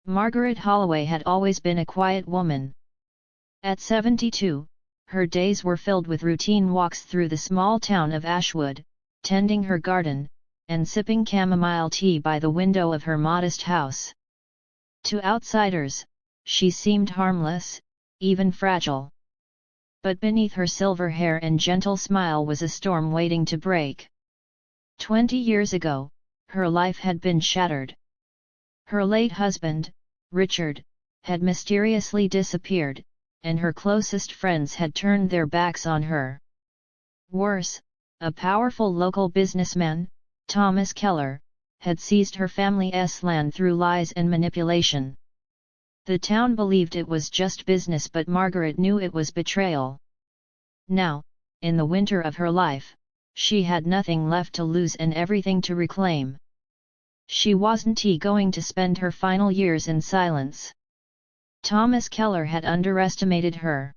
Margaret Holloway had always been a quiet woman. At 72, her days were filled with routine walks through the small town of Ashwood, tending her garden, and sipping chamomile tea by the window of her modest house. To outsiders, she seemed harmless, even fragile. But beneath her silver hair and gentle smile was a storm waiting to break. 20 years ago, her life had been shattered. Her late husband, Richard, had mysteriously disappeared, and her closest friends had turned their backs on her. Worse, a powerful local businessman, Thomas Keller, had seized her family's land through lies and manipulation. The town believed it was just business, but Margaret knew it was betrayal. Now, in the winter of her life, she had nothing left to lose and everything to reclaim. She wasn't going to spend her final years in silence. Thomas Keller had underestimated her.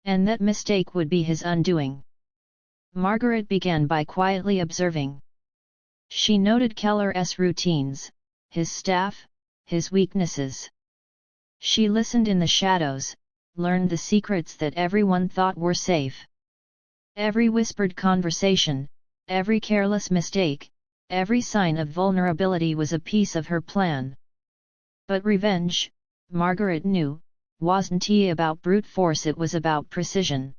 And that mistake would be his undoing. Margaret began by quietly observing. She noted Keller's routines, his staff, his weaknesses. She listened in the shadows, learned the secrets that everyone thought were safe. Every whispered conversation, every careless mistake, every sign of vulnerability was a piece of her plan. But revenge, Margaret knew, wasn't about brute force, it was about precision.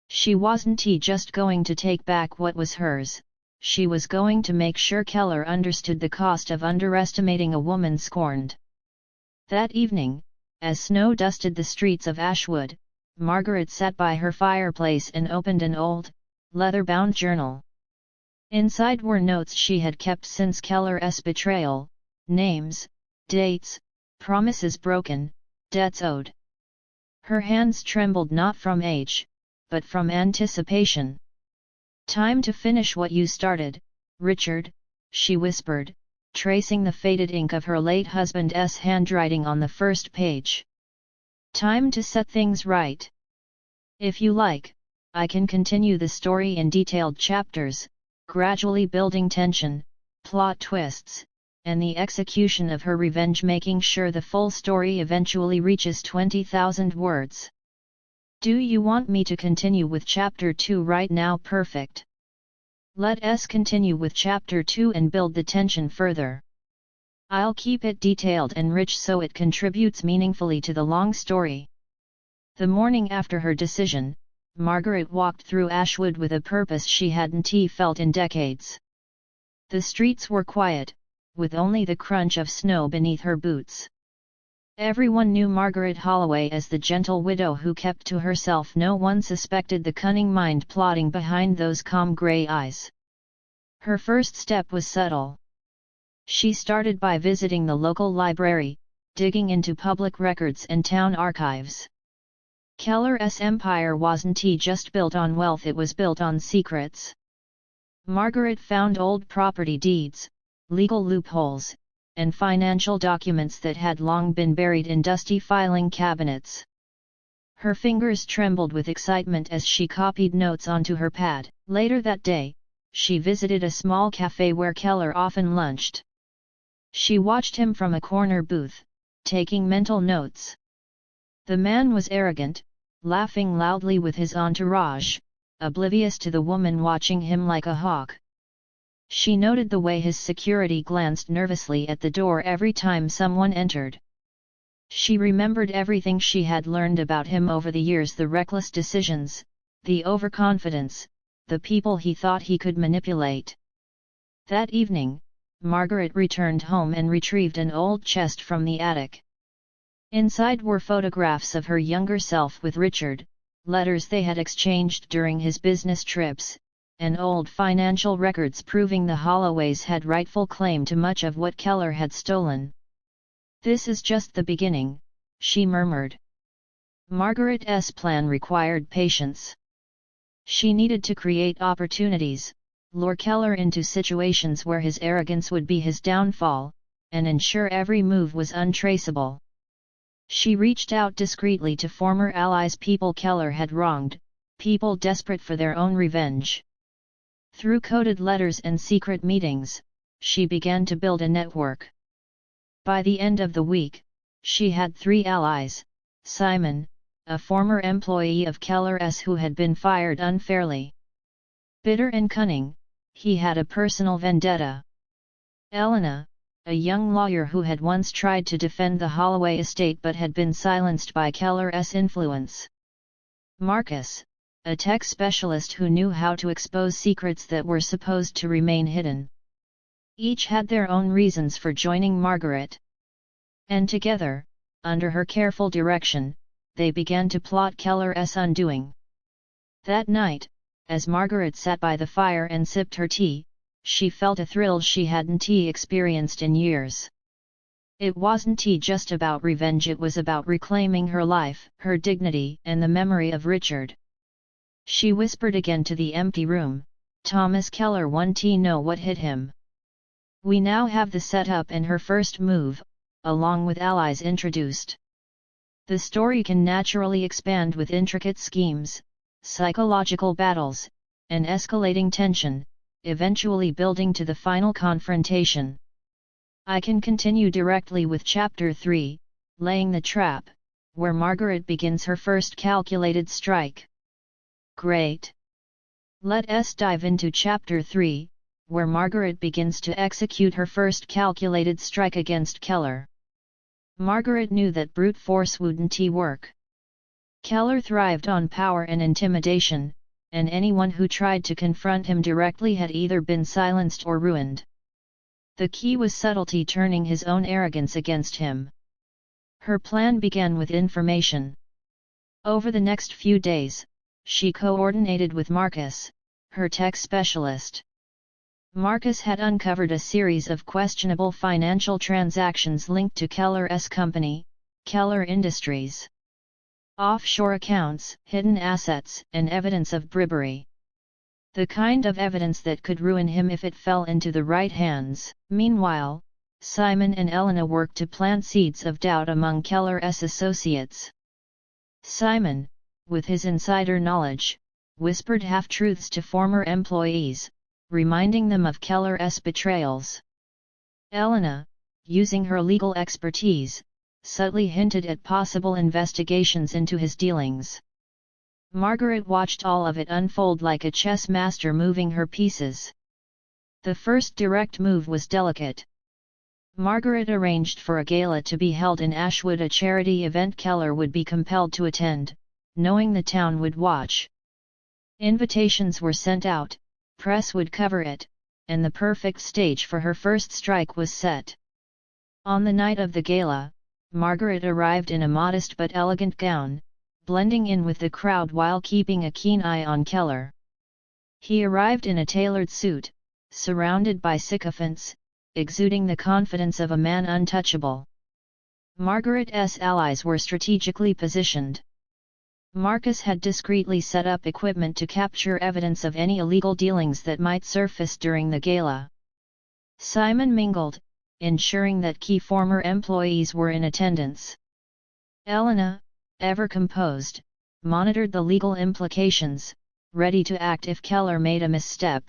She wasn't just going to take back what was hers, she was going to make sure Keller understood the cost of underestimating a woman scorned. That evening, as snow dusted the streets of Ashwood, Margaret sat by her fireplace and opened an old, leather-bound journal. Inside were notes she had kept since Keller's betrayal, names, dates, promises broken, debts owed. Her hands trembled not from age, but from anticipation. "Time to finish what you started, Richard," she whispered, tracing the faded ink of her late husband's handwriting on the first page. "Time to set things right. If you like, I can continue the story in detailed chapters, gradually building tension, plot twists, and the execution of her revenge, making sure the full story eventually reaches 20,000 words. Do you want me to continue with Chapter 2 right now? Perfect. Let's continue with Chapter 2 and build the tension further. I'll keep it detailed and rich so it contributes meaningfully to the long story." The morning after her decision, Margaret walked through Ashwood with a purpose she hadn't felt in decades. The streets were quiet, with only the crunch of snow beneath her boots. Everyone knew Margaret Holloway as the gentle widow who kept to herself. No one suspected the cunning mind plotting behind those calm grey eyes. Her first step was subtle. She started by visiting the local library, digging into public records and town archives. Keller's empire wasn't just built on wealth, it was built on secrets. Margaret found old property deeds, legal loopholes, and financial documents that had long been buried in dusty filing cabinets. Her fingers trembled with excitement as she copied notes onto her pad. Later that day, she visited a small cafe where Keller often lunched. She watched him from a corner booth, taking mental notes. The man was arrogant, laughing loudly with his entourage, oblivious to the woman watching him like a hawk. She noted the way his security glanced nervously at the door every time someone entered. She remembered everything she had learned about him over the years: the reckless decisions, the overconfidence, the people he thought he could manipulate. That evening, Margaret returned home and retrieved an old chest from the attic. Inside were photographs of her younger self with Richard, letters they had exchanged during his business trips, and old financial records proving the Holloways had rightful claim to much of what Keller had stolen. "This is just the beginning," she murmured. Margaret's plan required patience. She needed to create opportunities, lure Keller into situations where his arrogance would be his downfall, and ensure every move was untraceable. She reached out discreetly to former allies, people Keller had wronged, people desperate for their own revenge. Through coded letters and secret meetings, she began to build a network. By the end of the week, she had 3 allies: Simon, a former employee of Keller's who had been fired unfairly. Bitter and cunning, he had a personal vendetta. Elena, a young lawyer who had once tried to defend the Holloway estate but had been silenced by Keller's influence. Marcus, a tech specialist who knew how to expose secrets that were supposed to remain hidden. Each had their own reasons for joining Margaret. And together, under her careful direction, they began to plot Keller's undoing. That night, as Margaret sat by the fire and sipped her tea, she felt a thrill she hadn't experienced in years. It wasn't just about revenge, it was about reclaiming her life, her dignity, and the memory of Richard. She whispered again to the empty room, "Thomas Keller, want to know what hit him?" We now have the setup and her first move, along with allies introduced. The story can naturally expand with intricate schemes, psychological battles, and escalating tension, eventually building to the final confrontation. I can continue directly with Chapter 3, Laying the Trap, where Margaret begins her first calculated strike. Great! Let's dive into Chapter 3, where Margaret begins to execute her first calculated strike against Keller. Margaret knew that brute force wouldn't work. Keller thrived on power and intimidation, and anyone who tried to confront him directly had either been silenced or ruined. The key was subtlety, turning his own arrogance against him. Her plan began with information. Over the next few days, she coordinated with Marcus, her tech specialist. Marcus had uncovered a series of questionable financial transactions linked to Keller's company, Keller Industries. Offshore accounts, hidden assets, and evidence of bribery. The kind of evidence that could ruin him if it fell into the right hands. Meanwhile, Simon and Elena worked to plant seeds of doubt among Keller's associates. Simon, with his insider knowledge, whispered half-truths to former employees, reminding them of Keller's betrayals. Elena, using her legal expertise, subtly hinted at possible investigations into his dealings. Margaret watched all of it unfold like a chess master moving her pieces. The first direct move was delicate. Margaret arranged for a gala to be held in Ashwood, a charity event Keller would be compelled to attend, knowing the town would watch. Invitations were sent out, press would cover it, and the perfect stage for her first strike was set. On the night of the gala, Margaret arrived in a modest but elegant gown, blending in with the crowd while keeping a keen eye on Keller. He arrived in a tailored suit, surrounded by sycophants, exuding the confidence of a man untouchable. Margaret's allies were strategically positioned. Marcus had discreetly set up equipment to capture evidence of any illegal dealings that might surface during the gala. Simon mingled, ensuring that key former employees were in attendance. Elena, ever composed, monitored the legal implications, ready to act if Keller made a misstep.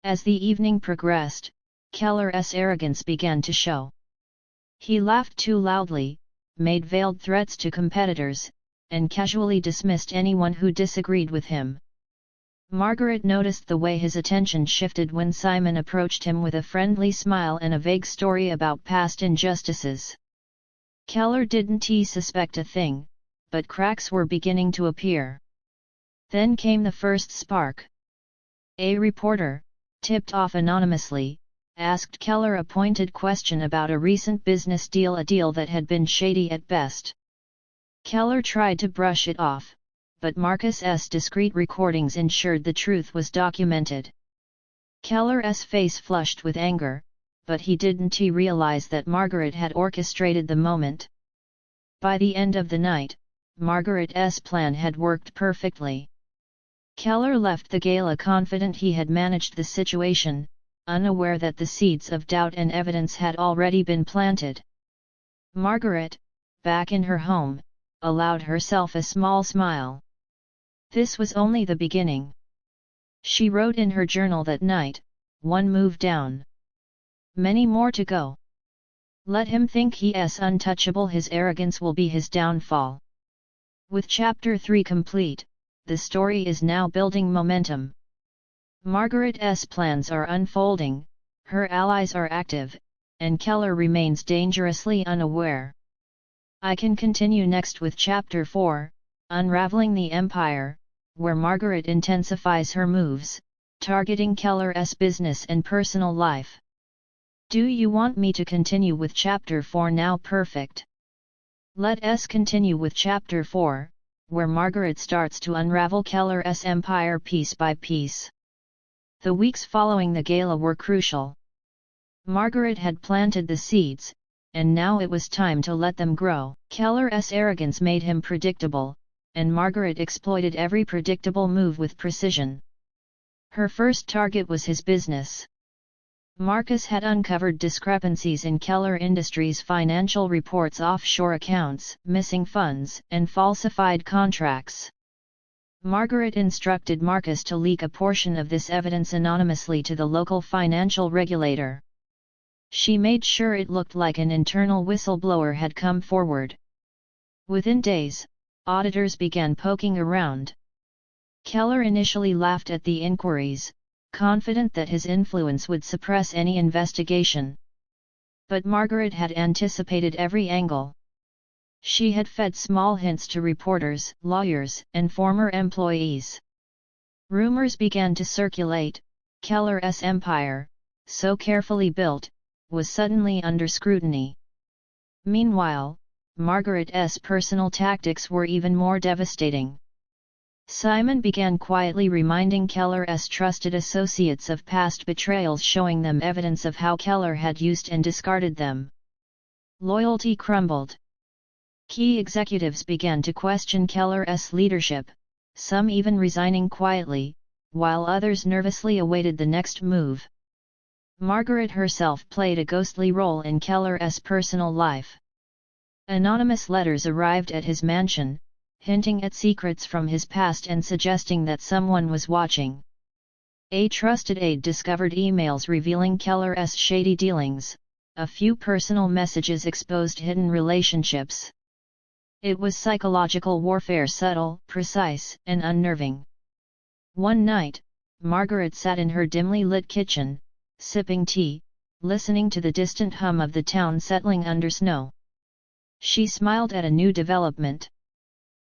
As the evening progressed, Keller's arrogance began to show. He laughed too loudly, made veiled threats to competitors, and casually dismissed anyone who disagreed with him. Margaret noticed the way his attention shifted when Simon approached him with a friendly smile and a vague story about past injustices. Keller didn't suspect a thing, but cracks were beginning to appear. Then came the first spark. A reporter, tipped off anonymously, asked Keller a pointed question about a recent business deal, a deal that had been shady at best. Keller tried to brush it off, but Marcus's discreet recordings ensured the truth was documented. Keller's face flushed with anger, but he didn't realize that Margaret had orchestrated the moment. By the end of the night, Margaret's plan had worked perfectly. Keller left the gala confident he had managed the situation, unaware that the seeds of doubt and evidence had already been planted. Margaret, back in her home, allowed herself a small smile. This was only the beginning. She wrote in her journal that night, "One move down. Many more to go." Let him think he is untouchable, his arrogance will be his downfall. With Chapter 3 complete, the story is now building momentum. Margaret's plans are unfolding, her allies are active, and Keller remains dangerously unaware. I can continue next with Chapter 4, Unraveling the Empire, where Margaret intensifies her moves, targeting Keller's business and personal life. Do you want me to continue with Chapter 4 now? Perfect. Let us continue with Chapter 4, where Margaret starts to unravel Keller's empire piece by piece. The weeks following the gala were crucial. Margaret had planted the seeds, and now it was time to let them grow. Keller's arrogance made him predictable, and Margaret exploited every predictable move with precision. Her first target was his business. Marcus had uncovered discrepancies in Keller Industries' financial reports, offshore accounts, missing funds, and falsified contracts. Margaret instructed Marcus to leak a portion of this evidence anonymously to the local financial regulator. She made sure it looked like an internal whistleblower had come forward. Within days, auditors began poking around. Keller initially laughed at the inquiries, confident that his influence would suppress any investigation. But Margaret had anticipated every angle. She had fed small hints to reporters, lawyers, and former employees. Rumors began to circulate. Keller's empire, so carefully built, was suddenly under scrutiny. Meanwhile, Margaret's personal tactics were even more devastating. Simon began quietly reminding Keller's trusted associates of past betrayals, showing them evidence of how Keller had used and discarded them. Loyalty crumbled. Key executives began to question Keller's leadership, some even resigning quietly, while others nervously awaited the next move. Margaret herself played a ghostly role in Keller's personal life. Anonymous letters arrived at his mansion, hinting at secrets from his past and suggesting that someone was watching. A trusted aide discovered emails revealing Keller's shady dealings. A few personal messages exposed hidden relationships. It was psychological warfare, subtle, precise, and unnerving. One night, Margaret sat in her dimly lit kitchen, sipping tea, listening to the distant hum of the town settling under snow. She smiled at a new development.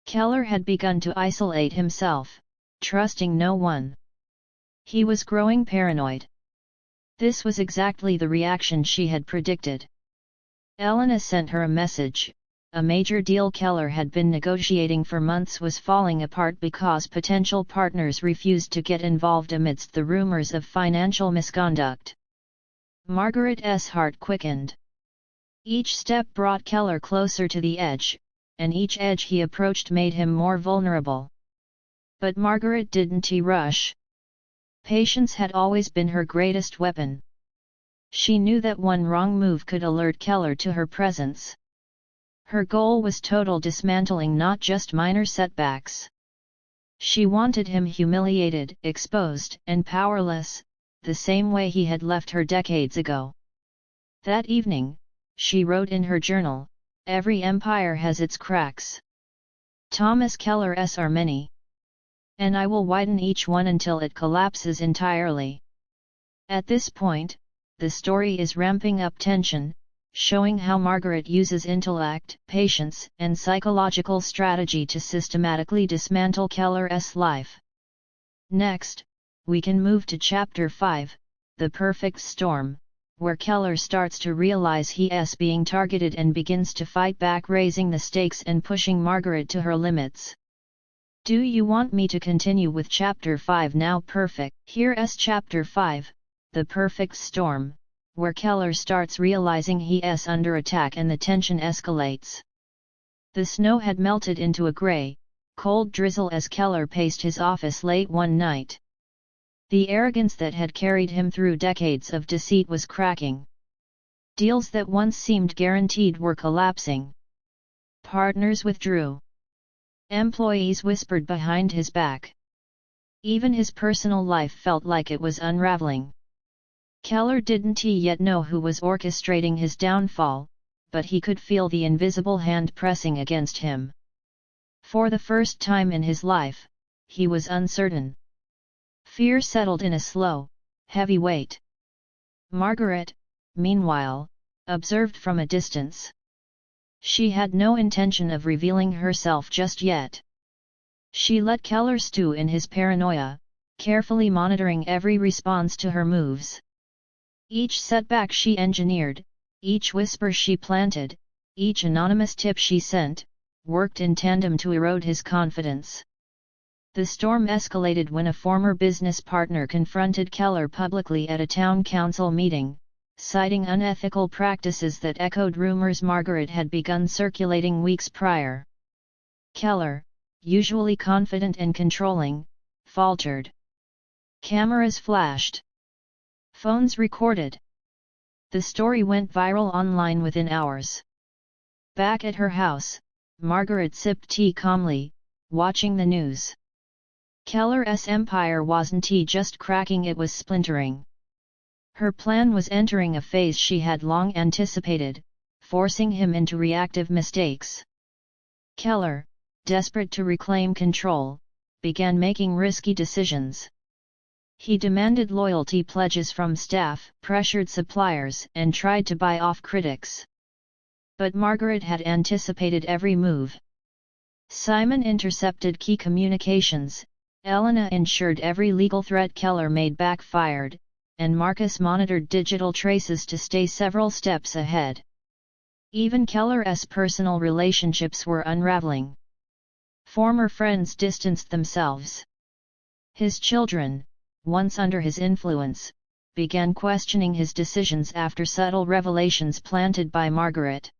Keller had begun to isolate himself, trusting no one. He was growing paranoid. This was exactly the reaction she had predicted. Elena sent her a message. A major deal Keller had been negotiating for months was falling apart because potential partners refused to get involved amidst the rumors of financial misconduct. Margaret's heart quickened. Each step brought Keller closer to the edge, and each edge he approached made him more vulnerable. But Margaret didn't rush. Patience had always been her greatest weapon. She knew that one wrong move could alert Keller to her presence. Her goal was total dismantling, not just minor setbacks. She wanted him humiliated, exposed, and powerless, the same way he had left her decades ago. That evening, she wrote in her journal, "Every empire has its cracks. Thomas Keller's are many. And I will widen each one until it collapses entirely." At this point, the story is ramping up tension, showing how Margaret uses intellect, patience, and psychological strategy to systematically dismantle Keller's life. Next, we can move to Chapter 5, The Perfect Storm, where Keller starts to realize he is being targeted and begins to fight back, raising the stakes and pushing Margaret to her limits. Do you want me to continue with Chapter 5 now? Perfect. Here's Chapter 5, The Perfect Storm, where Keller starts realizing he is under attack and the tension escalates. The snow had melted into a grey, cold drizzle as Keller paced his office late one night. The arrogance that had carried him through decades of deceit was cracking. Deals that once seemed guaranteed were collapsing. Partners withdrew. Employees whispered behind his back. Even his personal life felt like it was unraveling. Keller didn't yet know who was orchestrating his downfall, but he could feel the invisible hand pressing against him. For the first time in his life, he was uncertain. Fear settled in a slow, heavy weight. Margaret, meanwhile, observed from a distance. She had no intention of revealing herself just yet. She let Keller stew in his paranoia, carefully monitoring every response to her moves. Each setback she engineered, each whisper she planted, each anonymous tip she sent, worked in tandem to erode his confidence. The storm escalated when a former business partner confronted Keller publicly at a town council meeting, citing unethical practices that echoed rumors Margaret had begun circulating weeks prior. Keller, usually confident and controlling, faltered. Cameras flashed. Phones recorded. The story went viral online within hours. Back at her house, Margaret sipped tea calmly, watching the news. Keller's empire wasn't just cracking, it was splintering. Her plan was entering a phase she had long anticipated, forcing him into reactive mistakes. Keller, desperate to reclaim control, began making risky decisions. He demanded loyalty pledges from staff, pressured suppliers, and tried to buy off critics. But Margaret had anticipated every move. Simon intercepted key communications, Elena ensured every legal threat Keller made backfired, and Marcus monitored digital traces to stay several steps ahead. Even Keller's personal relationships were unraveling. Former friends distanced themselves. His children, once under his influence, began questioning his decisions after subtle revelations planted by Margaret.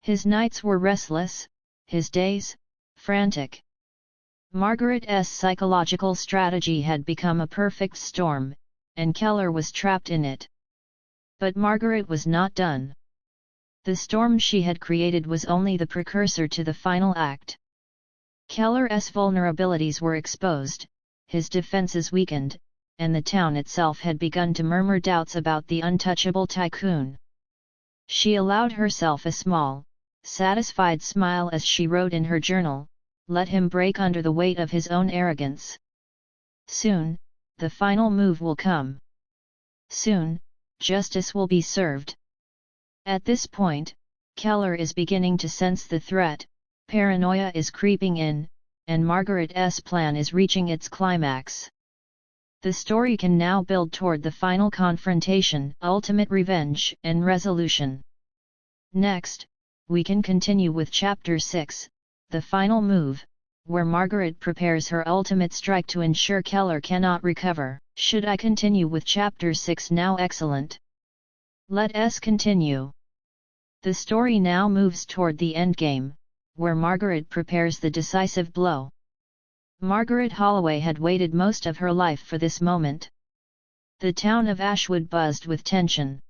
His nights were restless, his days, frantic. Margaret's psychological strategy had become a perfect storm, and Keller was trapped in it. But Margaret was not done. The storm she had created was only the precursor to the final act. Keller's vulnerabilities were exposed, his defenses weakened, and the town itself had begun to murmur doubts about the untouchable tycoon. She allowed herself a small, satisfied smile as she wrote in her journal, "Let him break under the weight of his own arrogance. Soon, the final move will come. Soon, justice will be served." At this point, Keller is beginning to sense the threat, paranoia is creeping in, and Margaret's plan is reaching its climax. The story can now build toward the final confrontation, ultimate revenge and resolution. Next, we can continue with Chapter 6, The Final Move, where Margaret prepares her ultimate strike to ensure Keller cannot recover. Should I continue with Chapter 6 now? Excellent. Let us continue. The story now moves toward the endgame, where Margaret prepares the decisive blow. Margaret Holloway had waited most of her life for this moment. The town of Ashwood buzzed with tension.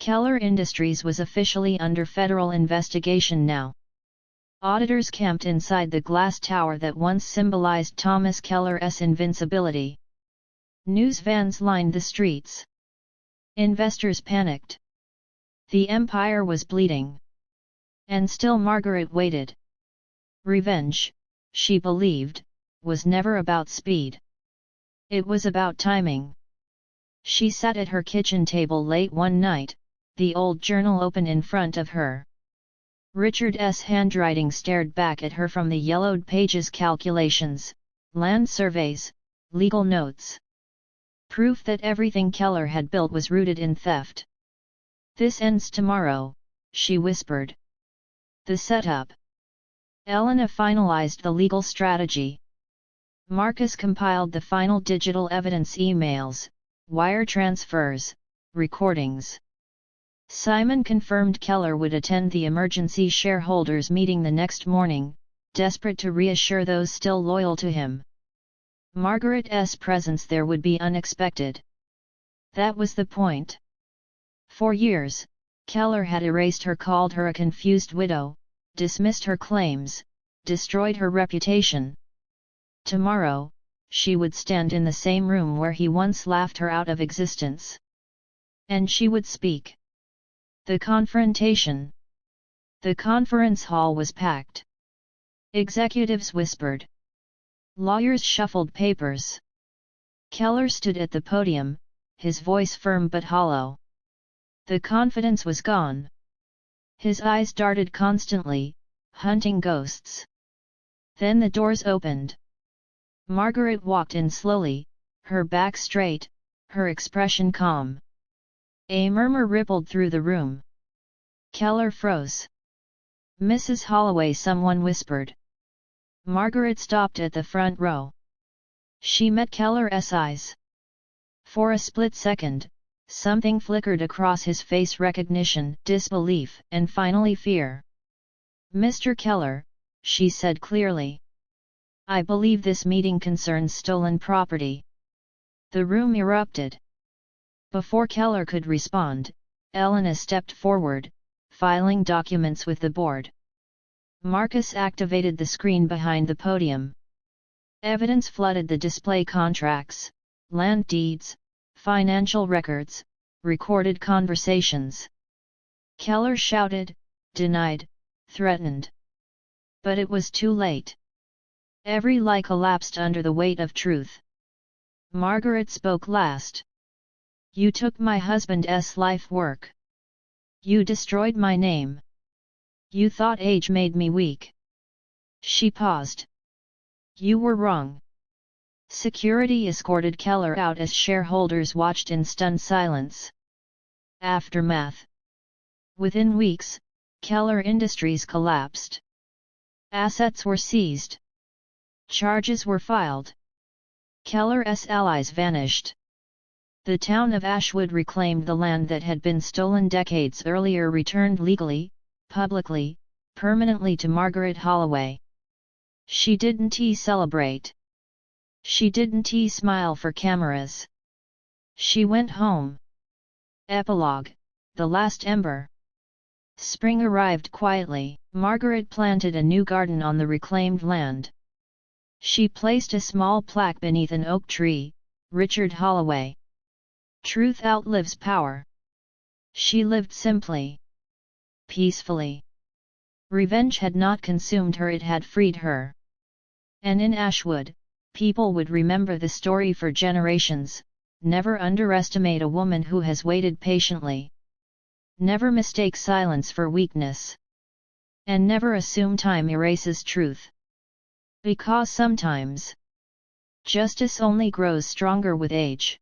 Keller Industries was officially under federal investigation now. Auditors camped inside the glass tower that once symbolized Thomas Keller's invincibility. News vans lined the streets. Investors panicked. The empire was bleeding. And still Margaret waited. Revenge, she believed, was never about speed. It was about timing. She sat at her kitchen table late one night, the old journal open in front of her. Richard's handwriting stared back at her from the yellowed pages: calculations, land surveys, legal notes. Proof that everything Keller had built was rooted in theft. "This ends tomorrow," she whispered. The setup. Elena finalized the legal strategy. Marcus compiled the final digital evidence: emails, wire transfers, recordings. Simon confirmed Keller would attend the emergency shareholders meeting the next morning, desperate to reassure those still loyal to him. Margaret's presence there would be unexpected. That was the point. For years, Keller had erased her, called her a confused widow, dismissed her claims, destroyed her reputation. Tomorrow, she would stand in the same room where he once laughed her out of existence. And she would speak. The confrontation. The conference hall was packed. Executives whispered. Lawyers shuffled papers. Keller stood at the podium, his voice firm but hollow. The confidence was gone. His eyes darted constantly, hunting ghosts. Then the doors opened. Margaret walked in slowly, her back straight, her expression calm. A murmur rippled through the room. Keller froze. Mrs. Holloway, someone whispered. Margaret stopped at the front row. She met Keller's eyes. For a split second, something flickered across his face: recognition, disbelief, and finally fear. Mr. Keller, she said clearly. I believe this meeting concerns stolen property. The room erupted. Before Keller could respond, Elena stepped forward, filing documents with the board. Marcus activated the screen behind the podium. Evidence flooded the display: contracts, land deeds, financial records, recorded conversations. Keller shouted, denied, threatened. But it was too late. Every lie collapsed under the weight of truth. Margaret spoke last. You took my husband's life work. You destroyed my name. You thought age made me weak. She paused. You were wrong. Security escorted Keller out as shareholders watched in stunned silence. Aftermath. Within weeks, Keller Industries collapsed. Assets were seized. Charges were filed. Keller's allies vanished. The town of Ashwood reclaimed the land that had been stolen decades earlier, returned legally, publicly, permanently to Margaret Holloway. She didn't celebrate. She didn't smile for cameras. She went home. Epilogue, the last ember. Spring arrived quietly. Margaret planted a new garden on the reclaimed land. She placed a small plaque beneath an oak tree, Richard Holloway. Truth outlives power. She lived simply. Peacefully. Revenge had not consumed her, it had freed her. And in Ashwood, people would remember the story for generations. Never underestimate a woman who has waited patiently. Never mistake silence for weakness. And never assume time erases truth. Because sometimes justice only grows stronger with age.